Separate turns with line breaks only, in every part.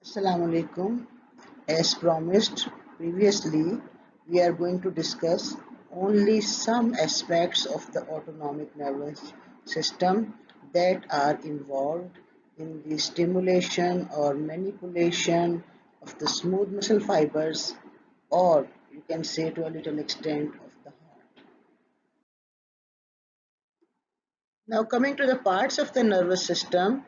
Assalamu alaikum. As promised previously, we are going to discuss only some aspects of the autonomic nervous system that are involved in the stimulation or manipulation of the smooth muscle fibers, or you can say to a little extent of the heart. Now, coming to the parts of the nervous system,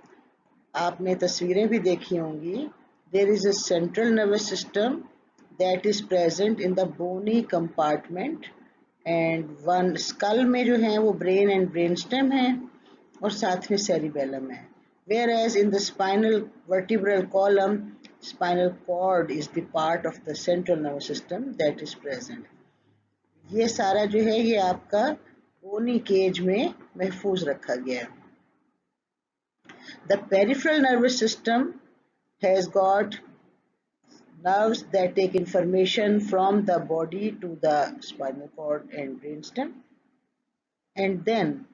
आपने तस्वीरें भी देखी होंगी. There is a central nervous system that is present in the bony compartment and one skull में जो है वो brain and brainstem है और साथ में cerebellum है. Whereas in the spinal vertebral column, spinal cord is the part of the central nervous system that is present. ये सारा जो है ये आपका bony cage में महफूज रखा गया है. The peripheral nervous system has got nerves that take information from the body to the spinal cord and brainstem, and then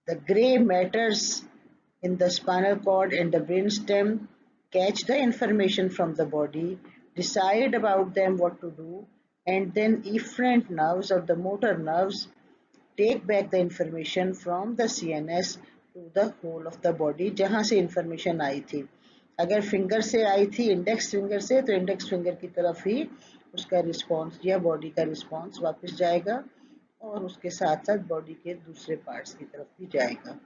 the gray matters in the spinal cord and the brainstem catch the information from the body, decide about them what to do, and then efferent nerves or the motor nerves take back the information from the CNS to the whole of the body जहाँ से information आई थी. अगर finger से आई थी index finger से तो index finger की तरफ ही उसका रिस्पॉन्स या बॉडी का रिस्पॉन्स वापस जाएगा और उसके साथ साथ बॉडी के दूसरे पार्ट्स की तरफ भी जाएगा.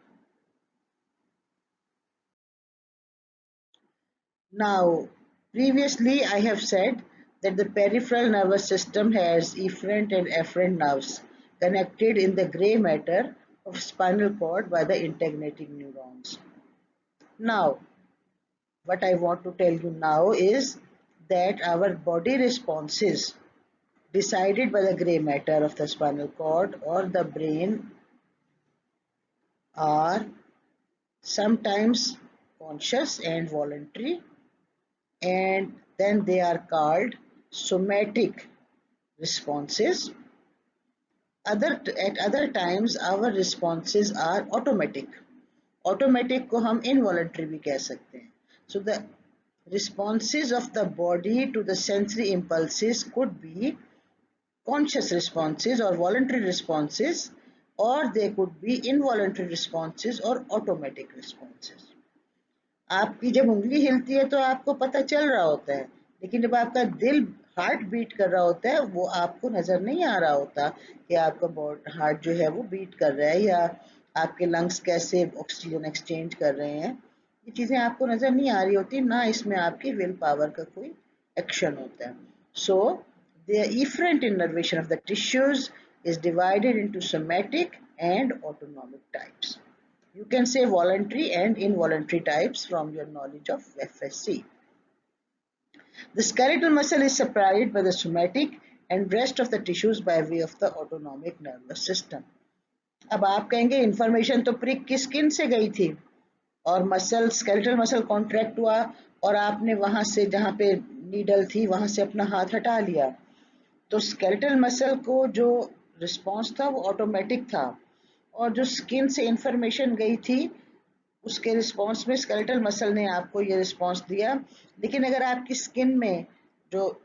Now, previously I have said that the peripheral nervous system has efferent and afferent nerves connected in the gray matter of spinal cord by the integrating neurons. Now, what I want to tell you now is that our body responses decided by the gray matter of the spinal cord or the brain are sometimes conscious and voluntary, and then they are called somatic responses. At other times our responses are automatic. Automatic को हम involuntary भी कह सकते हैं. So the responses of the body to the sensory impulses could be conscious responses or voluntary responses, or they could be involuntary responses or automatic responses. आपकी जब उंगली हिलती है तो आपको पता चल रहा होता है, लेकिन जब आपका दिल हार्ट बीट कर रहा होता है वो आपको नजर नहीं आ रहा होता कि आपका हार्ट जो है वो बीट कर रहा है या आपके लंग्स कैसे ऑक्सीजन एक्सचेंज कर रहे हैं. ये चीजें आपको नजर नहीं आ रही होती, ना इसमें आपकी विल पावर का कोई एक्शन होता है. सो the efferent innervation of the tissues is divided into somatic and autonomic types. You can say voluntary and involuntary types from your knowledge of FSC. The skeletal muscle is supplied by the somatic and rest of the tissues by way of the autonomic nervous system. अब आप कहेंगे information तो prick की skin से गई थी और muscle skeletal muscle contract हुआ और आपने वहां से जहां पे नीडल थी वहां से अपना हाथ हटा लिया, तो स्केलेटल मसल को जो रिस्पॉन्स था वो ऑटोमेटिक था और जो स्किन से इंफॉर्मेशन गई थी उसके रिस्पॉन्स में स्केलेटल मसल ने आपको ये रिस्पॉन्स दिया. लेकिन अगर आपकी स्किन में जो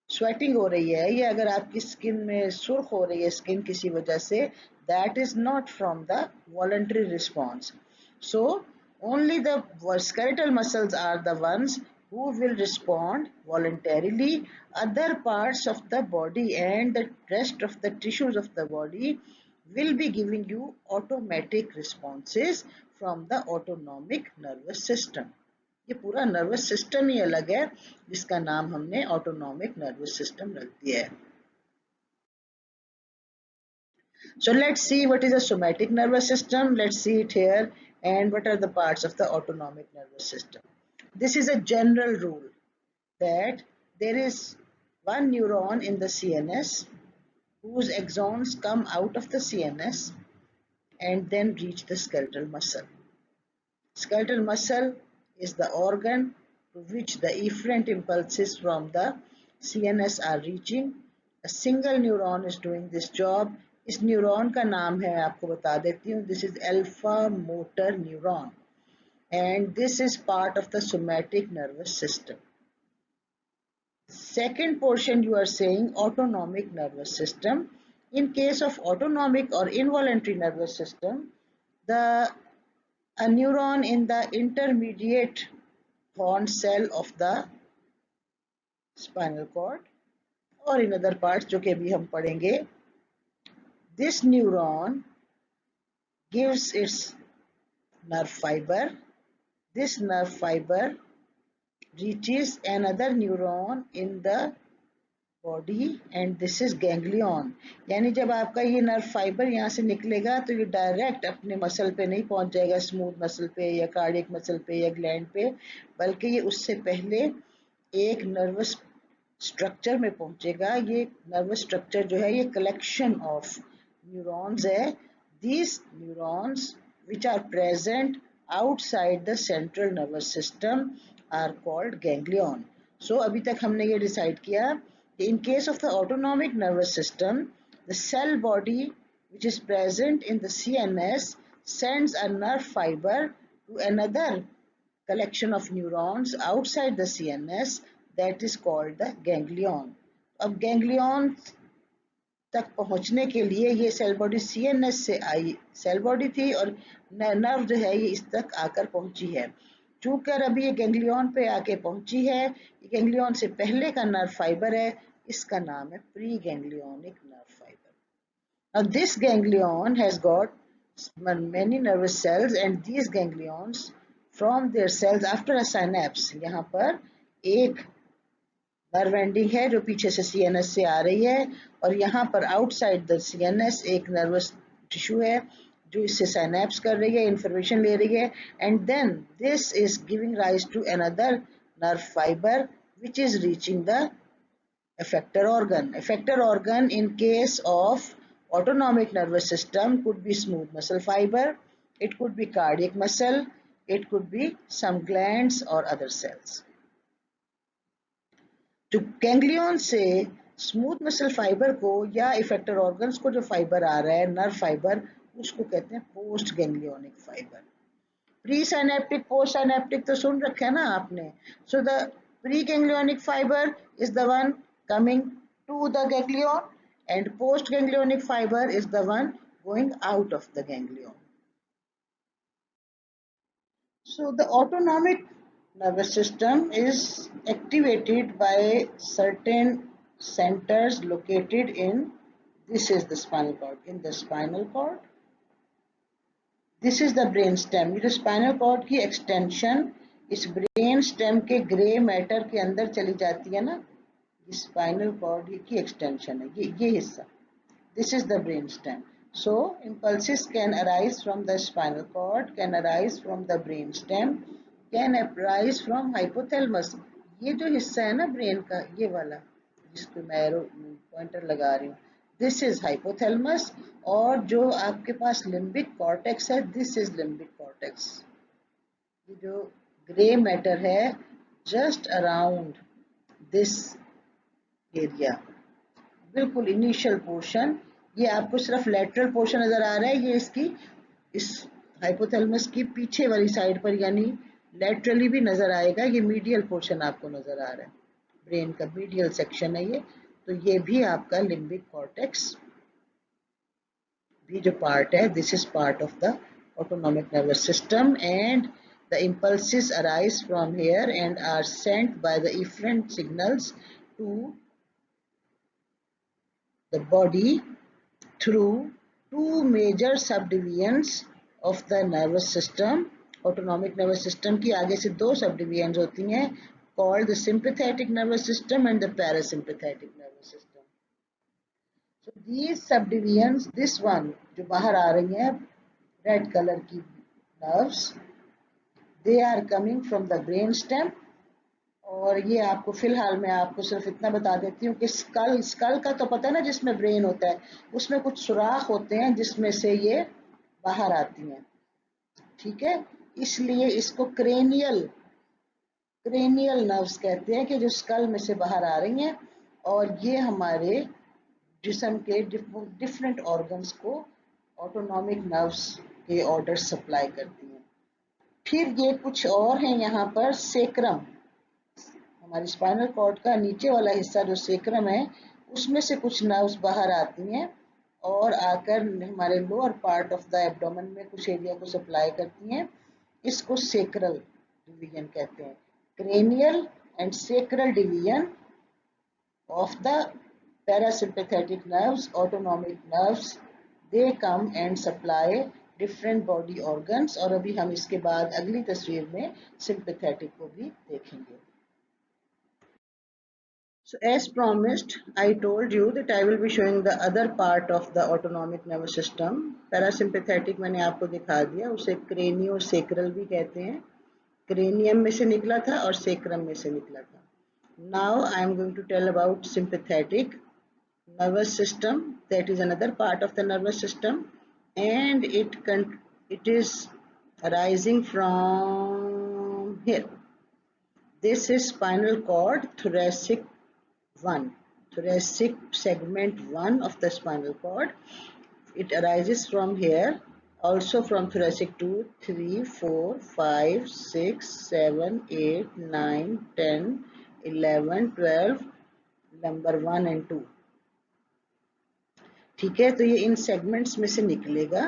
स्वेटिंग हो रही है या अगर आपकी स्किन में सुर्ख हो रही है स्किन किसी वजह से, that is not from the voluntary response. So only the skeletal muscles are the ones who will respond voluntarily. Other parts of the body and the rest of the tissues of the body will be giving you automatic responses from the autonomic nervous system. ये पूरा nervous system ही अलग है जिसका नाम हमने autonomic nervous system रख दिया है. So let's see what is a somatic nervous system. Let's see it here and what are the parts of the autonomic nervous system. This is a general rule that there is one neuron in the CNS whose axons come out of the CNS and then reach the skeletal muscle. Skeletal muscle is the organ to which the efferent impulses from the CNS are reaching. A single neuron is doing this job. इस neuron का नाम है, आपको बता देती हूँ, this is alpha motor neuron and this is part of the somatic nervous system. Second portion you are saying autonomic nervous system. In case of autonomic or involuntary nervous system, the a neuron in the intermediate horn cell of the spinal cord or in other parts जो कि अभी हम पढ़ेंगे, this neuron gives its nerve fiber. This nerve fiber reaches another neuron in the body and this is ganglion. यानी जब आपका ये nerve fibre यहाँ से निकलेगा तो ये डायरेक्ट अपने मसल पे नहीं पहुंच जाएगा, स्मूथ मसल पे या कार्डियक मसल पे या ग्लैंड पे, बल्कि ये उससे पहले एक नर्वस स्ट्रक्चर में पहुंचेगा. ये नर्वस स्ट्रक्चर जो है ये कलेक्शन ऑफ न्यूरॉन्स है. These neurons which are present outside the central nervous system are called ganglion. So अभी तक हमने ये डिसाइड किया कि in case of the autonomic nervous system, the cell body which is present in the CNS sends a nerve fiber to another collection of neurons outside the CNS that is called the ganglion. अब ganglion तक पहुंचने के लिए ये cell body CNS से आई cell body थी और nerve जो है ये इस तक आकर पहुंची है. चूंकि अभी ये गैंग्लियन पे आके पहुंची है, ये गैंग्लियन से पहले का नर्व फाइबर है, इसका नाम है pre ganglionic nerve fibre. Now this ganglion has got many nervous cells and these ganglions from their cells after a synapse, यहाँ पर एक नर्व एंडिंग है जो पीछे से सीएनएस से आ रही है और यहाँ पर आउटसाइड द सीएनएस एक नर्वस टिश्यू है जो इससे साइनेप्स कर रही है, इंफॉर्मेशन ले रही है, and then this is giving rise to another nerve fibre which is reaching the effector organ. Effector organ in case of autonomic nervous system could be smooth muscle fiber, it could be cardiac muscle, it could be some glands or other cells. जो ganglion से smooth muscle fibre को या effector organs को जो fibre आ रहा है nerve fibre, उसको कहते हैं post ganglionic fibre. Presynaptic postsynaptic तो सुन रखे है ना आपने. So the pre ganglionic fibre is the one coming to the ganglion and post ganglionic fiber is the one going out of the ganglion. So the autonomic nervous system is activated by certain centers located in, this is the spinal cord, in the spinal cord, this is the brain stem. ये जो spinal cord की extension इस brain stem के grey matter के अंदर चली जाती है ना, स्पाइनल कॉर्ड की एक्सटेंशन है ये हिस्सा. This is the brain stem. So impulses can arise from the spinal cord, can arise from the brain stem, can arise from hypothalamus. ये जो हिस्सा है ना ब्रेन का ये वाला जिसको मैं एरो पॉइंटर लगा रही हूँ, दिस इज हाइपोथैलेमस. और जो आपके पास लिम्बिक कॉर्टेक्स है, दिस इज लिम्बिक कॉर्टेक्स. ये जो ग्रे मैटर है जस्ट अराउंड दिस एरिया, बिल्कुल इनिशियल पोर्शन, ये आपको सिर्फ लेटरल पोर्शन नजर आ रहा है, ये इसकी इस हाइपोथैलेमस की पीछे वाली साइड पर यानी लेटरली भी नजर आएगा. ये मीडियल पोर्शन आपको नजर आ रहा है, ब्रेन का मीडियल सेक्शन है ये. तो ये भी आपका लिम्बिक कॉर्टेक्स भी जो पार्ट है, this is part of the autonomic nervous system and the impulses arise from here and are sent by the efferent signals to the body through two major subdivisions of the nervous system. Autonomic nervous system की आगे से दो subdivisions होती हैं called the sympathetic nervous system and the parasympathetic nervous system. So these subdivisions, this one जो बाहर आ रही हैं red color की nerves, they are coming from the brain stem. और ये आपको फिलहाल मैं आपको सिर्फ इतना बता देती हूँ कि स्कल का तो पता है ना जिसमें ब्रेन होता है, उसमें कुछ सुराख होते हैं जिसमें से ये बाहर आती हैं. ठीक है, इसलिए इसको क्रेनियल नर्व्स कहते हैं कि जो स्कल में से बाहर आ रही हैं और ये हमारे जिस्म के डिफरेंट ऑर्गन्स को ऑटोनॉमिक नर्व्स के ऑर्डर सप्लाई करती हैं. फिर ये कुछ और हैं यहाँ पर, सेक्रम, हमारी स्पाइनल कॉर्ड का नीचे वाला हिस्सा जो सेक्रम है, उसमें से कुछ नर्व्स बाहर आती हैं और आकर हमारे lower part of the abdomen में कुछ एरिया को सप्लाई करती हैं। इसको सेक्रल डिवीजन कहते हैं। Cranial and sacral division of the parasympathetic nerves, autonomic nerves, they come and supply different body organs। और अभी हम इसके बाद अगली तस्वीर में sympathetic को भी देखेंगे। So as promised, I told you that I will be showing the other part of the autonomic nervous system. Parasympathetic मैंने आपको दिखा दिया, उसे craniosacral भी कहते हैं। क्रेनियम में से निकला था और सेक्रम में से निकला था। Now I am going to tell about sympathetic nervous system, that is another part of the nervous system, and it is arising from here. This is spinal cord, thoracic segment 1 of the spinal cord. It arises from here, also from thoracic 2, 3, 4, 5, 6, 7, 8, 9, 10, 11, 12, number 1 and 2। ठीक है, तो ये इन segments में से निकलेगा।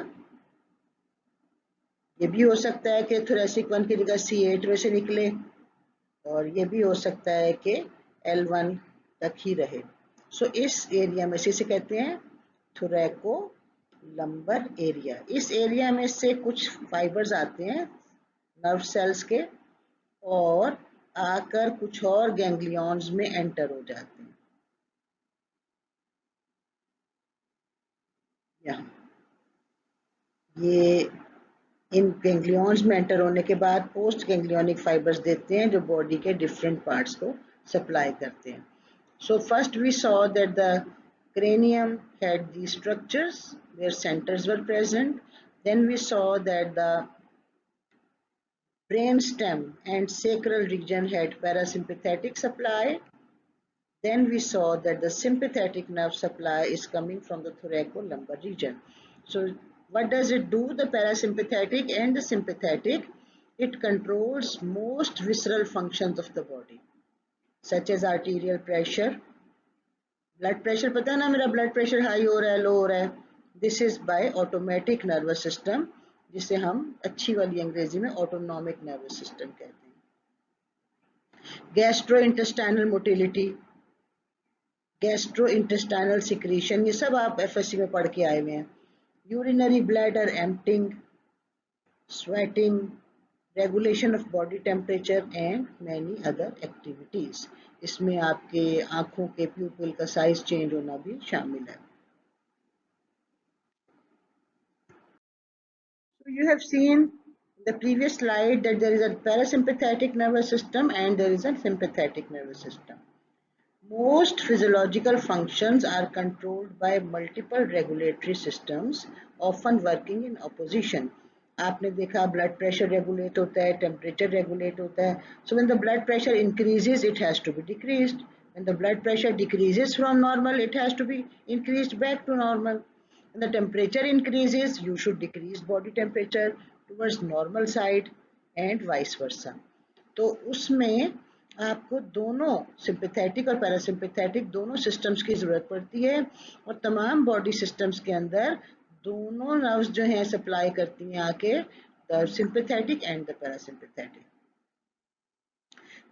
ये भी हो सकता है कि थोरेसिक 1 की जगह C8 में से निकले, और ये भी हो सकता है कि L1 तक ही रहे। सो इस एरिया में से इसे कहते हैं थोरैको लंबर एरिया। इस एरिया में से कुछ फाइबर्स आते हैं नर्व सेल्स के और आकर कुछ और गैंग्लियॉन्स में एंटर हो जाते हैं। यहाँ ये इन गैंग्लियॉन्स में एंटर होने के बाद पोस्ट गैंग्लियोनिक फाइबर्स देते हैं जो बॉडी के डिफरेंट पार्ट्स को सप्लाई करते हैं। So first we saw that the cranium had these structures where centers were present. Then we saw that the brainstem and sacral region had parasympathetic supply. Then we saw that the sympathetic nerve supply is coming from the thoracolumbar region. So what does it do? The parasympathetic and the sympathetic, it controls most visceral functions of the body, such as arterial pressure. Blood pressure, पता है ना मेरा blood pressure high हो रहा है, low हो रहा है, this is by automatic nervous system, जिसे हम अच्छी वाली अंग्रेजी में autonomic nervous system कहते हैं। Gastrointestinal motility, गैस्ट्रोइंटेस्टाइनल सिक्रीशन, ये सब आप एफएससी में पढ़ के आए हुए हैं। Urinary bladder emptying, sweating, regulation of body temperature and many other activities. इसमें आपके आंखों के प्यूपिल का साइज चेंज होना भी शामिल है। So you have seen the previous slide that there is a parasympathetic nervous system and there is a sympathetic nervous system. Most physiological functions are controlled by multiple regulatory systems, often working in opposition. आपने देखा blood pressure regulate होता है, temperature regulate होता है। So when the blood pressure increases, it has to be decreased. When the blood pressure decreases from normal, it has to be increased back to normal. When the temperature increases, you should decrease body temperature towards normal side and vice versa. तो उसमें आपको दोनों sympathetic और parasympathetic दोनों systems की ज़रूरत पड़ती है, और तमाम बॉडी सिस्टम्स के अंदर दोनों नर्व्स जो हैं सप्लाई करती हैं आके, the sympathetic and the parasympathetic.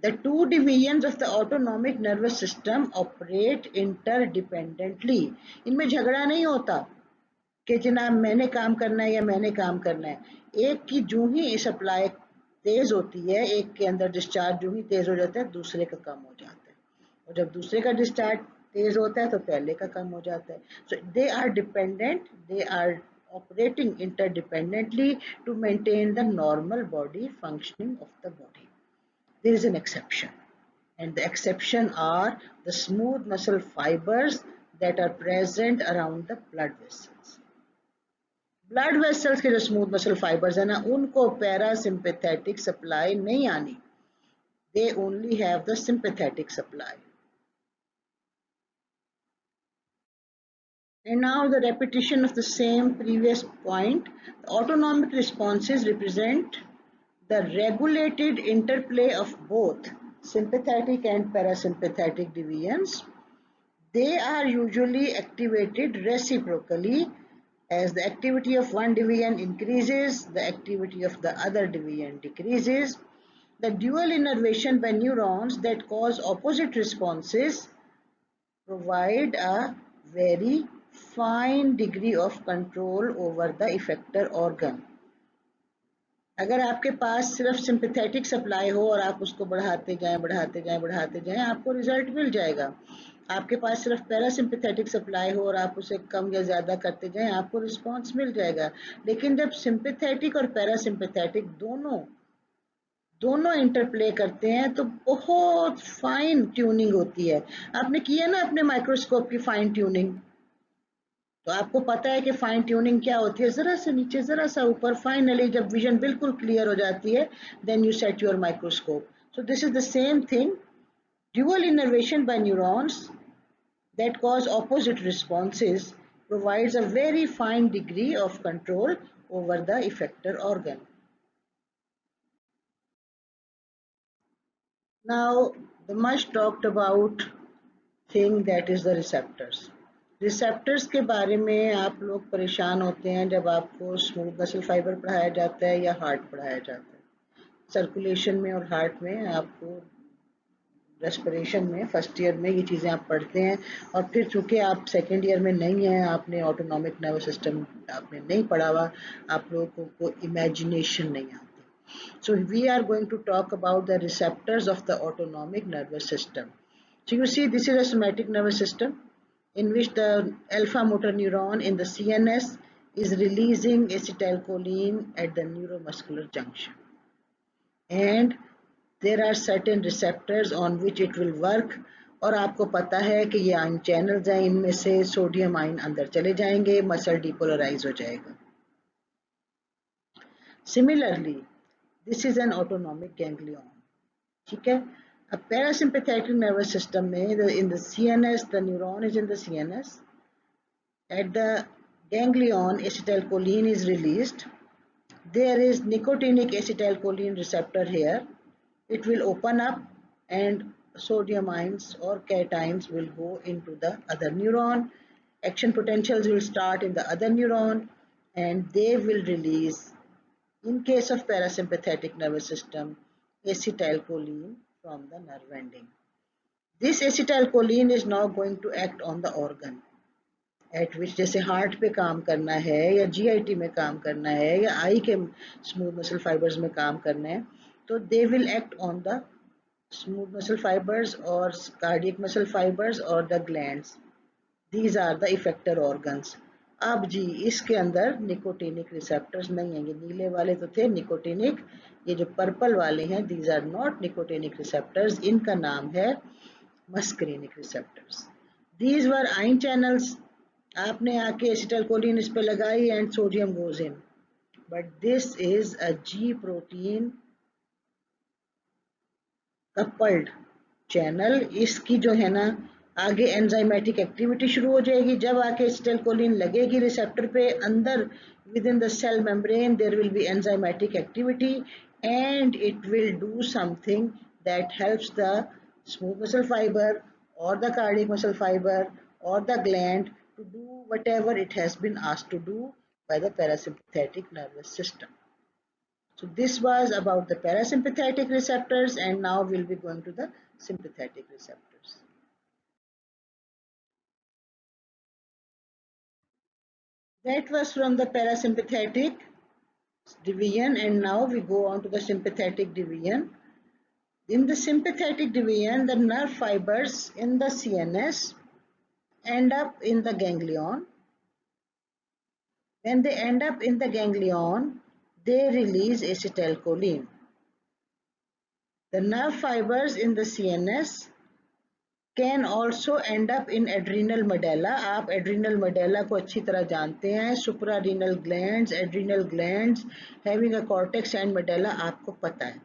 The two divisions of the autonomic nervous system operate interdependently. इनमें झगड़ा नहीं होता कि जनाब मैंने काम करना है या मैंने काम करना है। एक की जो ही सप्लाई तेज होती है, एक के अंदर डिस्चार्ज जो ही तेज हो जाता है, दूसरे का कम हो जाता है, और जब दूसरे का डिस्चार्ज तेज होता है तो पहले का कम हो जाता है। So they are dependent, they are operating interdependently to maintain the normal body functioning of the body. There is an exception, and the exception are the smooth muscle fibers that are present around the blood vessels. Blood vessels के जो smooth muscle fibres है ना, उनको parasympathetic supply नहीं आनी, they only have the sympathetic supply. And now the repetition of the same previous point. The autonomic responses represent The regulated interplay of both sympathetic and parasympathetic divisions, they are usually activated reciprocally. As the activity of one division increases, the activity of the other division decreases. The dual innervation by neurons that cause opposite responses provide a very fine degree of control over the effector organ. अगर आपके पास सिर्फ sympathetic supply हो और आप उसको बढ़ाते जाएं बढ़ाते जाएं बढ़ाते जाएं, आपको रिजल्ट मिल जाएगा. आपके पास सिर्फ पैरासिम्पैथेटिक सप्लाई हो और आप उसे कम या ज़्यादा करते जाएं, आपको रिस्पांस मिल जाएगा. लेकिन जब सिंपैथेटिक और पैरासिम्पैथेटिक दोनों इंटरप्ले करते हैं तो बहुत फाइन ट्यूनिंग होती है. आपने किया ना अपने माइक्रोस्कोप की फाइन ट्यूनिंग, तो आपको पता है कि फाइन ट्यूनिंग क्या होती है. जरा सा नीचे जरा सा ऊपर, फाइनली जब विजन बिल्कुल क्लियर हो जाती है, then you set your microscope. So this is the same thing. Dual innervation by neurons that cause opposite responses provides a very fine degree of control over the effector organ. Now, the much talked about thing that is the receptors. Receptors के बारे में आप लोग परेशान होते हैं जब आपको स्मूथ मसल फाइबर पढ़ाया जाता है या हार्ट पढ़ाया जाता है. सर्कुलेशन में और हार्ट में आपको रेस्पिरेशन में फर्स्ट ईयर में ये चीज़ें आप पढ़ते हैं, और फिर चूंकि आप सेकेंड ईयर में नहीं हैं, आपने ऑटोनॉमिक नर्वस सिस्टम आपने नहीं पढ़ा हुआ, आप लोगों को इमेजिनेशन नहीं आती. So we are going to talk about the receptors of the autonomic nervous system. So you see, this is a somatic nervous system in which the alpha motor neuron in the CNS is releasing acetylcholine at the neuromuscular junction. And there are certain receptors on which it will work. और आपको पता है कि ये ion channels हैं, इनमें से sodium ion अंदर चले जाएंगे, मसल डिपोलराइज हो जाएगा. Similarly, this is an autonomic ganglion. ठीक है. A parasympathetic nervous system में in the CNS, the neuron is in the CNS. At the ganglion, acetylcholine is released. There is nicotinic acetylcholine receptor here. It will open up and sodium ions or cations will go into the other neuron. Action potentials will start in the other neuron and they will release, in case of parasympathetic nervous system, acetylcholine from the nerve ending. This acetylcholine is now going to act on the organ at which, जैसे heart पे काम करना है या GIT में काम करना है या आई के स्मूथ मसल फाइबर्स में काम करना है, तो they will act on the smooth muscle fibers or cardiac muscle fibers or the glands. These are the effector organs. अब जी इसके अंदर निकोटिनिक रिसेप्टर्स नहीं हैं. ये नीले वाले तो थे निकोटिनिक, ये जो पर्पल वाले हैं these are not nicotinic receptors. इनका नाम है मस्करीनिक receptors. These were ion channels. आपने आके एसिटाइलकोलिन इस पे लगाई and sodium goes in, but this is a G protein coupled channel. इसकी जो है ना आगे एंजाइमेटिक एक्टिविटी शुरू हो जाएगी. जब आके एसिटाइलकोलिन लगेगी रिसेप्टर पे, अंदर within the cell membrane there will be enzymatic activity and it will do something that helps the smooth muscle fibre or the cardiac muscle fiber or the gland to do whatever it has been asked to do by the parasympathetic nervous system. So this was about the parasympathetic receptors, and now we'll be going to the sympathetic receptors. That was from the parasympathetic division, and now we go on to the sympathetic division. In the sympathetic division, the nerve fibers in the CNS end up in the ganglion. When they end up in the ganglion, they release acetylcholine. The nerve fibers in the CNS can also end up in adrenal medulla. आप adrenal medulla को अच्छी तरह जानते हैं. Suprarenal glands, adrenal glands having a cortex and medulla आपको पता है.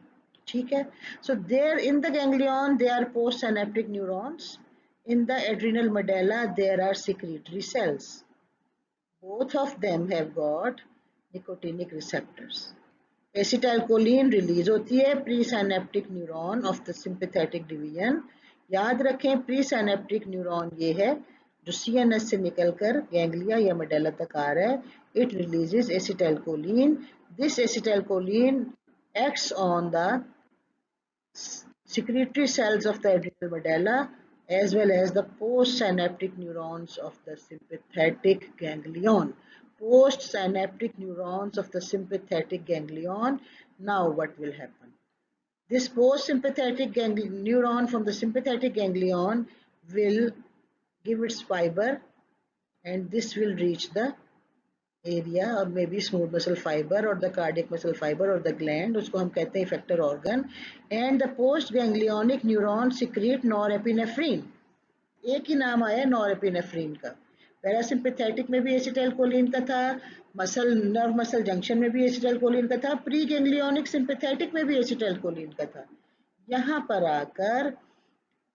ठीक है. So there in the ganglion there are postsynaptic neurons. In the adrenal medulla there are secretory cells. Both of them have got nicotinic receptors. Acetylcholine release होती है pre synaptic neuron of the sympathetic division. याद रखें pre synaptic neuron ये है जो CNS से निकलकर ganglia या मेडुला तक आ रहा है। It releases acetylcholine. This acetylcholine acts on the secretory cells of the adrenal medulla as well as the postsynaptic neurons of the sympathetic ganglion. Postsynaptic neurons of the sympathetic ganglion. Now what will happen? This postsympathetic neuron from the sympathetic ganglion will give its fiber, and this will reach the area or maybe smooth muscle fiber or the cardiac muscle fiber or the gland, उसको हम कहते हैं effector organ, and the post ganglionic neuron secrete norepinephrine. एक ही नाम आया नॉरएपिनेफ्रीन का। Parasympathetic में भी एसिटाइलकोलिन का था, मसल नर्व मसल जंक्शन में भी एसिटाइलकोलिन का था, प्री गैंग्लियोनिक सिंपैथेटिक में भी एसिटाइलकोलिन का था। यहाँ पर आकर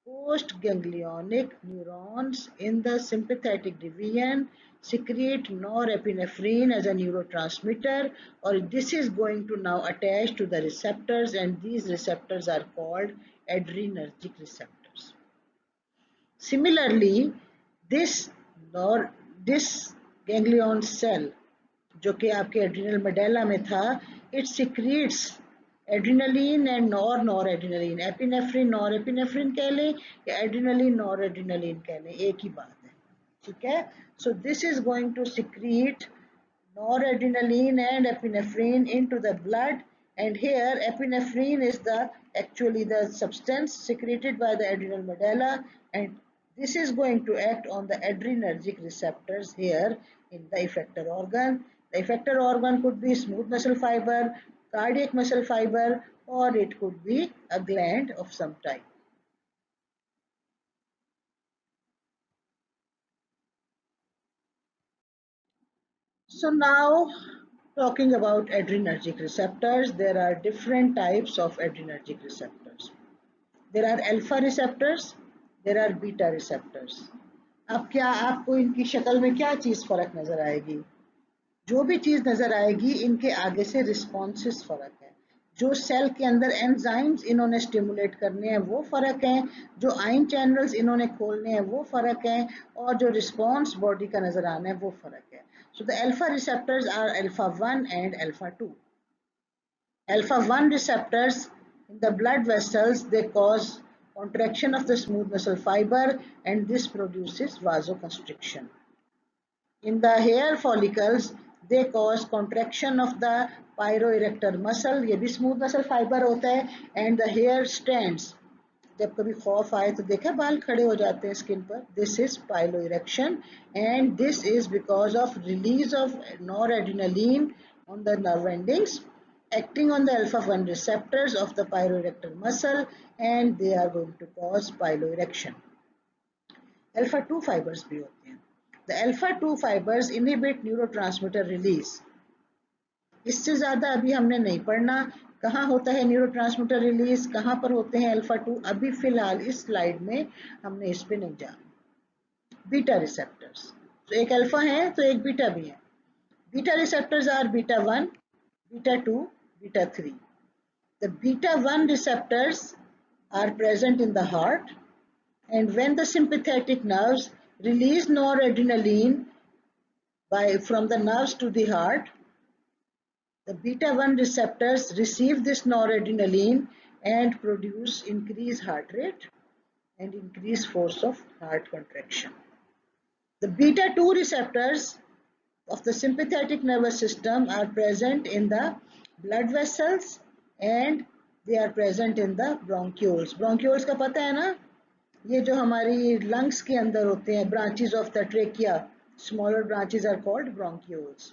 postganglionic neurons in the sympathetic division secrete norepinephrine as a neurotransmitter, or this is going to now attach to the receptors, and these receptors are called adrenergic receptors. Similarly, this this ganglion cell जो कि आपके adrenal medulla में था, it secretes adrenaline and noradrenaline, epinephrine norepinephrine कह लें या adrenaline नॉरएड्रिनलिन कह लें, एक ही बात है, ठीक है। So this is going to secrete noradrenaline and epinephrine into the blood, and here epinephrine is the actually the substance secreted by the adrenal medulla, and this is going to act on the adrenergic receptors here in the effector organ. The effector organ could be smooth muscle fiber, cardiac muscle fiber, or it could be a gland of some type. So now, talking about adrenergic receptors, there are different types of adrenergic receptors. There are alpha receptors, there are beta receptors. अब क्या आपको इनकी शक्ल में क्या चीज फर्क नजर आएगी? जो भी चीज नजर आएगी इनके आगे से रिस्पॉन्सेस फर्क है। जो सेल के अंदर एंजाइम्स इन्होंने स्टिमुलेट करने हैं वो फर्क है, जो आयन चैनल्स इन्होंने खोलने हैं वो फर्क है, और जो रिस्पॉन्स बॉडी का नजर आना है वो फर्क है। So the alpha receptors are alpha 1 and alpha 2. Alpha 1 receptors in the blood vessels, they cause contraction of the smooth muscle fiber, and this produces vasoconstriction. In the hair follicles, they cause contraction of the pyroerector muscle, ये भी smooth muscle fiber होता है, and the hair strands. जब कभी खौफ आए तो देखा बाल खड़े हो जाते हैं स्किन पर, this is piloerection, and this is because of release of noradrenaline on the nerve endings acting on the alpha 1 receptors of the pyroerector muscle, and they are going to cause piloerection. Alpha 2 fibers भी होते हैं. The alpha 2 fibers inhibit neurotransmitter release. इससे ज्यादा अभी हमने नहीं पढ़ना कहाँ होता है न्यूरोट्रांसमीटर रिलीज, कहाँ पर होते हैं अल्फा 2, अभी फिलहाल इस स्लाइड में हमने इस पे नहीं जाना। बीटा रिसेप्टर्स, तो एक अल्फा है तो एक बीटा भी है। Beta receptors are beta 1, beta 2, beta 3. The beta 1 receptors are present in the heart, and when the sympathetic nerves release noradrenaline from the nerves to the heart, the beta 1 receptors receive this noradrenaline and produce increased heart rate and increased force of heart contraction. The beta 2 receptors of the sympathetic nervous system are present in the blood vessels, and they are present in the bronchioles. Bronchioles का पता है ना, ये जो हमारी lungs के अंदर होते हैं, branches of the trachea, smaller branches are called bronchioles.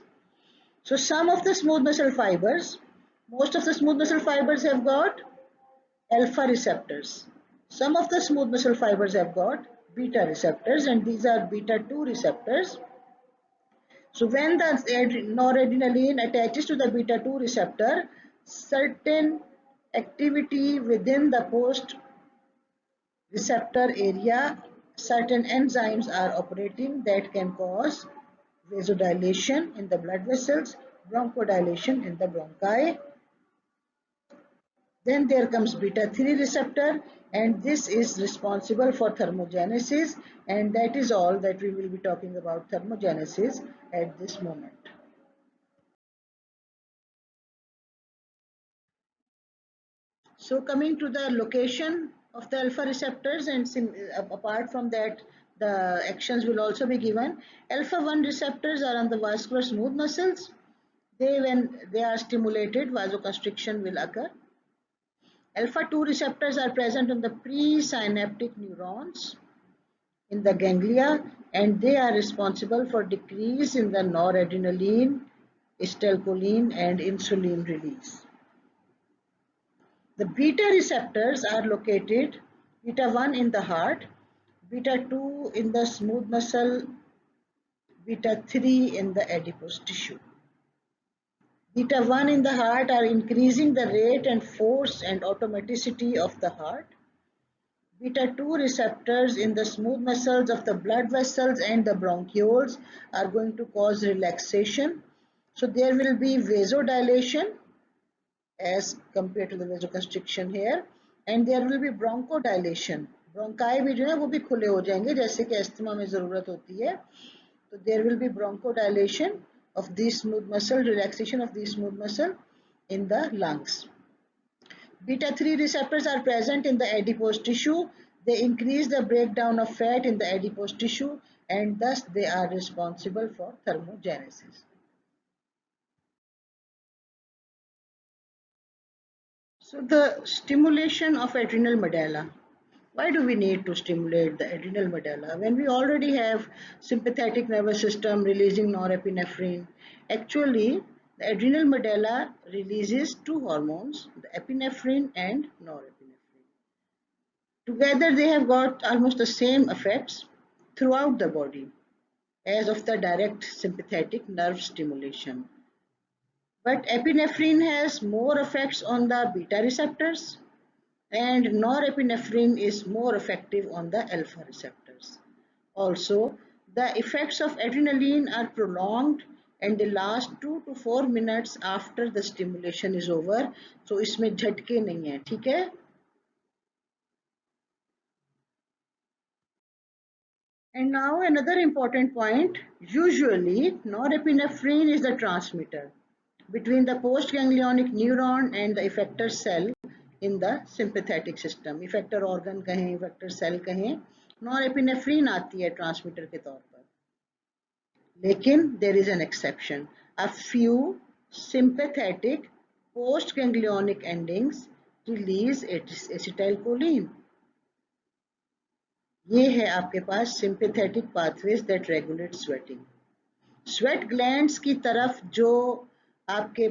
So some of the smooth muscle fibers, most of the smooth muscle fibers have got alpha receptors. Some of the smooth muscle fibers have got beta receptors, and these are beta 2 receptors. So when the noradrenaline attaches to the beta 2 receptor, certain activity within the post receptor area, certain enzymes are operating that can cause vasodilation in the blood vessels, bronchodilation in the bronchi, Then there comes beta 3 receptor, and this is responsible for thermogenesis, and that is all that we will be talking about thermogenesis at this moment. So coming to the location of the alpha receptors, and apart from that, the actions will also be given. Alpha 1 receptors are on the vascular smooth muscles. When they are stimulated, vasoconstriction will occur. Alpha 2 receptors are present on the presynaptic neurons in the ganglia, and they are responsible for decrease in the noradrenaline, acetylcholine, and insulin release. The beta receptors are located beta 1 in the heart, beta 2 in the smooth muscle, beta 3 in the adipose tissue. Beta 1 in the heart are increasing the rate and force and automaticity of the heart. Beta 2 receptors in the smooth muscles of the blood vessels and the bronchioles are going to cause relaxation. So there will be vasodilation as compared to the vasoconstriction here, and there will be bronchodilation. Bronchi भी जो है वो भी खुले हो जाएंगे जैसे कि अस्थमा में जरूरत होती है. So there will be bronchodilation of the smooth muscle, relaxation of the smooth muscle in the lungs. Beta 3 receptors are present in the adipose tissue. They increase the breakdown of fat in the adipose tissue, and thus they are responsible for thermogenesis. So the stimulation of adrenal medulla. Why do we need to stimulate the adrenal medulla when we already have sympathetic nervous system releasing norepinephrine? Actually, the adrenal medulla releases two hormones, the epinephrine and norepinephrine. Together they have got almost the same effects throughout the body as of the direct sympathetic nerve stimulation. But epinephrine has more effects on the beta receptors, and norepinephrine is more effective on the alpha receptors. Also, the effects of adrenaline are prolonged and they last 2 to 4 minutes after the stimulation is over. So इसमें झटके नहीं है, ठीक है? And now another important point, usually norepinephrine is the transmitter between the postganglionic neuron and the effector cell in the sympathetic system. Effector organ कहें, effector cell कहें, norepinephrine आती है transmitter के तौर पर. लेकिन there is an exception. A few sympathetic postganglionic endings release acetylcholine. ये है आपके पास sympathetic pathways that regulate sweating. Sweat glands की तरफ जो आपके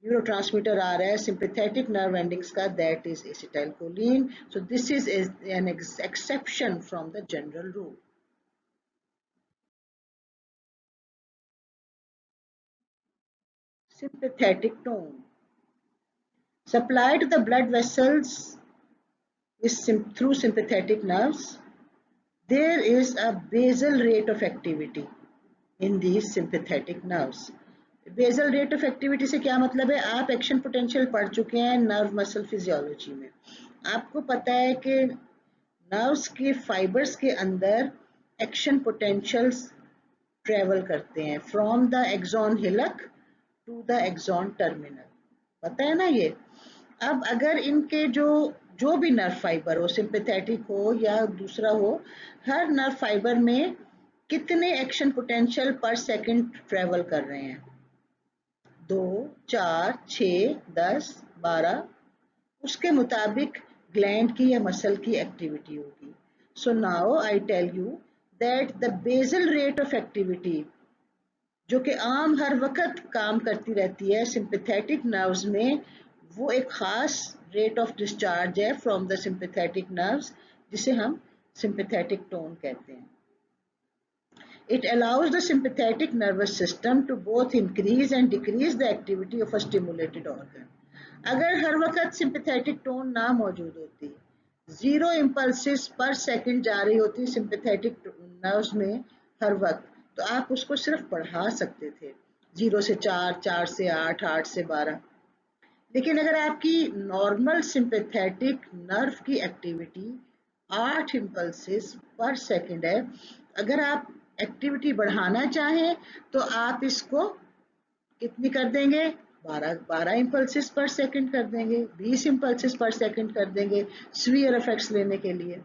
neurotransmitter आ रहा है sympathetic nerve endings का, that is acetylcholine. So this is an exception from the general rule. Sympathetic tone. Supply to the blood vessels is through sympathetic nerves. There is a basal rate of activity in these sympathetic nerves. Basal rate of activity से क्या मतलब है? आप action potential पढ़ चुके हैं nerve muscle physiology में. आपको पता है कि नर्व्स के फाइबर्स के अंदर एक्शन पोटेंशियल्स ट्रेवल करते हैं from the axon hillock to the axon terminal. पता है ना ये? अब अगर इनके जो भी नर्व फाइबर हो, सिंपैथेटिक हो या दूसरा हो, हर नर्व फाइबर में कितने एक्शन पोटेंशियल पर सेकंड ट्रेवल कर रहे हैं? 2, 4, 6, 10, 12, उसके मुताबिक ग्लैंड की या मसल की एक्टिविटी होगी. So now I tell you that the basal rate of activity जो कि आम हर वक्त काम करती रहती है सिंपैथेटिक नर्व्स में, वो एक खास रेट ऑफ डिस्चार्ज है फ्रॉम द सिंपैथेटिक नर्व्स जिसे हम सिंपैथेटिक टोन कहते हैं. It allows the sympathetic nervous system to both increase and decrease the activity of a stimulated organ. अगर हर वक्त sympathetic tone ना मौजूद होती, 0 impulses पर second जा रही होती sympathetic nerves में हर वक्त, तो आप उसको सिर्फ बढ़ा सकते थे 0 से 4, 4 से 8, 8 से 12. लेकिन अगर आपकी नॉर्मल सिंपैथेटिक नर्व की एक्टिविटी 8 इम्पल्सेस पर सेकंड है, अगर आप एक्टिविटी बढ़ाना चाहें तो आप इसको कितनी कर देंगे, 12 इम्पल्सेस पर सेकंड कर देंगे, 20 इम्पल्सेस पर सेकंड कर देंगे स्फीयर इफेक्ट्स लेने के लिए।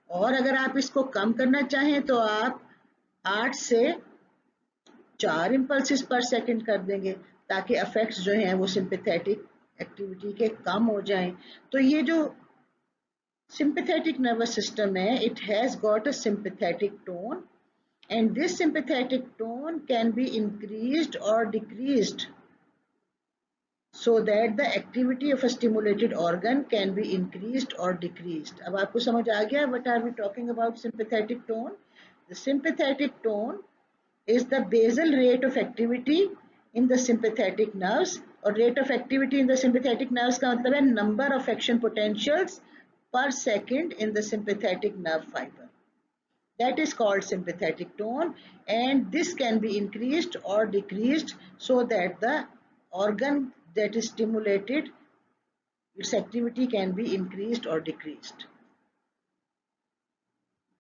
और अगर आप इसको कम करना चाहें तो आप 8 से 4 इम्पल्सेस पर सेकंड कर देंगे, ताकि इफेक्ट्स जो हैं वो सिंपैथेटिक एक्टिविटी के कम हो जाएं। तो ये जो sympathetic nervous system है, it has got a sympathetic tone, and this sympathetic tone can be increased or decreased so that the activity of a stimulated organ can be increased or decreased. अब आपको समझ आ गया what are we talking about sympathetic tone? The sympathetic tone is the basal rate of activity in the sympathetic nerves, और rate of activity in the sympathetic nerves का मतलब है number of action potentials per second in the sympathetic nerve fiber. That is called sympathetic tone, and this can be increased or decreased so that the organ that is stimulated, its activity can be increased or decreased.